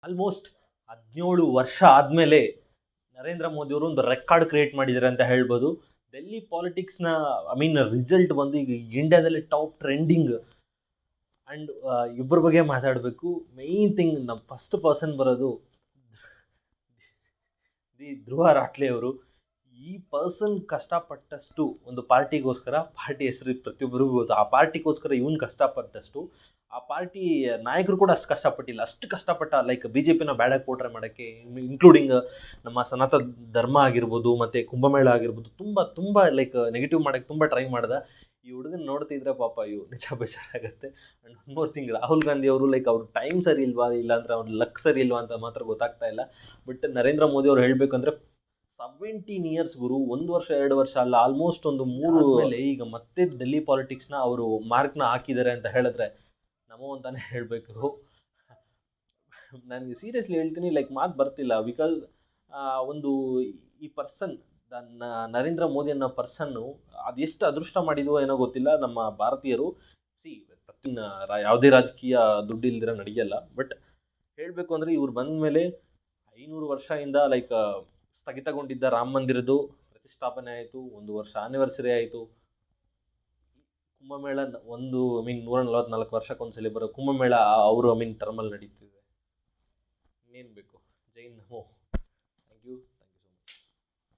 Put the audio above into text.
Almost 17 ವರ್ಷ ಆದಮೇಲೆ ನರೇಂದ್ರ ಮೋದಿ ಅವರು ಒಂದು ರೆಕಾರ್ಡ್ ಕ್ರಿಯೇಟ್ ಮಾಡಿದ್ದಾರೆ ಅಂತ ಹೇಳ್ಬೋದು. ಡೆಲ್ಲಿ ಪಾಲಿಟಿಕ್ಸ್ನ ರಿಸಲ್ಟ್ ಬಂದು ಈಗ ಇಂಡಿಯಾದಲ್ಲಿ ಟಾಪ್ ಟ್ರೆಂಡಿಂಗ್. ಆ್ಯಂಡ್ ಇಬ್ಬರ ಬಗ್ಗೆ ಮಾತಾಡಬೇಕು. ಮೈನ್ ಥಿಂಗ್ ನಮ್ಮ ಫಸ್ಟ್ ಪರ್ಸನ್ ಬರೋದು ಧ್ರುವ ರಾಟ್ಲೆ ಅವರು. ಈ ಪರ್ಸನ್ ಕಷ್ಟಪಟ್ಟಷ್ಟು ಒಂದು ಪಾರ್ಟಿಗೋಸ್ಕರ, ಪಾರ್ಟಿ ಹೆಸರು ಪ್ರತಿಯೊಬ್ಬರಿಗೂ ಗೊತ್ತು, ಆ ಪಾರ್ಟಿಗೋಸ್ಕರ ಇವನು ಕಷ್ಟಪಟ್ಟಷ್ಟು ಆ ಪಾರ್ಟಿ ನಾಯಕರು ಕೂಡ ಅಷ್ಟು ಕಷ್ಟಪಟ್ಟಿಲ್ಲ. ಅಷ್ಟು ಕಷ್ಟಪಟ್ಟ ಲೈಕ್ ಬಿ ಜೆ ಪಿನ ಬ್ಯಾಡಾಗಿ ಪೋಟ್ರೆ ಮಾಡೋಕ್ಕೆ, ಇನ್ಕ್ಲೂಡಿಂಗ್ ನಮ್ಮ ಸನಾತನ ಧರ್ಮ ಆಗಿರ್ಬೋದು ಮತ್ತು ಕುಂಭಮೇಳ ಆಗಿರ್ಬೋದು, ತುಂಬ ತುಂಬ ಲೈಕ್ ನೆಗೆಟಿವ್ ಮಾಡೋಕ್ಕೆ ತುಂಬ ಟ್ರೈ ಮಾಡ್ದೆ. ಈ ಹುಡುಗನ ನೋಡ್ತಿದ್ರೆ ಪಾಪ ಇವು ನಿಜ ಬೇಜಾರಾಗುತ್ತೆ. And one more thing, Rahul Gandhi ಅವರು ಲೈಕ್ ಅವ್ರ ಟೈಮ್ ಸರಿ ಇಲ್ವಾ, ಇಲ್ಲಾಂದ್ರೆ ಅವ್ರ ಲಕ್ ಸರಿ ಇಲ್ವಾ ಅಂತ ಮಾತ್ರ ಗೊತ್ತಾಗ್ತಾ ಇಲ್ಲ. ಬಟ್ ನರೇಂದ್ರ ಮೋದಿ ಅವ್ರು ಹೇಳಬೇಕಂದ್ರೆ 17 ಇಯರ್ಸ್ ಗುರು, 1 ವರ್ಷ 2 ವರ್ಷ ಅಲ್ಲ, ಆಲ್ಮೋಸ್ಟ್ ಒಂದು 3 ಮೇಲೆ ಈಗ ಮತ್ತೆ ಡೆಲ್ಲಿ ಪಾಲಿಟಿಕ್ಸ್ನ ಅವರು ಮಾರ್ಕ್ನ ಹಾಕಿದ್ದಾರೆ ಅಂತ ಹೇಳಿದ್ರೆ ನಮೋ ಅಂತಾನೆ ಹೇಳಬೇಕು. ನನಗೆ ಸೀರಿಯಸ್ಲಿ ಹೇಳ್ತೀನಿ, ಲೈಕ್ ಮಾತು ಬರ್ತಿಲ್ಲ. ಬಿಕಾಸ್ ಒಂದು ಈ ಪರ್ಸನ್ ನರೇಂದ್ರ ಮೋದಿ ಅನ್ನೋ ಪರ್ಸನ್ನು ಅದೆಷ್ಟು ಅದೃಷ್ಟ ಮಾಡಿದ್ವೋ ಏನೋ ಗೊತ್ತಿಲ್ಲ ನಮ್ಮ ಭಾರತೀಯರು. ಪ್ರತಿ ಯಾವುದೇ ರಾಜಕೀಯ ದುಡ್ಡು ಇಲ್ದಿರ ನಡೆಯಲ್ಲ. ಬಟ್ ಹೇಳಬೇಕು ಅಂದರೆ ಇವ್ರು ಬಂದ ಮೇಲೆ 500 ವರ್ಷದಿಂದ ಲೈಕ್ ಸ್ಥಗಿತಗೊಂಡಿದ್ದ ರಾಮ ಮಂದಿರದ್ದು ಪ್ರತಿಷ್ಠಾಪನೆ ಆಯಿತು, 1 ವರ್ಷ ಆನಿವರ್ಸರಿ ಆಯಿತು. ಕುಂಭಮೇಳ 144 ವರ್ಷಕ್ಕೊಂದ್ಸಲಿ ಬರೋ ಕುಂಭಮೇಳ ಅವರು ಟರ್ಮಲ್ಲಿ ನಡೀತಿದೆ. ಇನ್ನೇನು ಬೇಕು. ಜೈ ನಮೋ.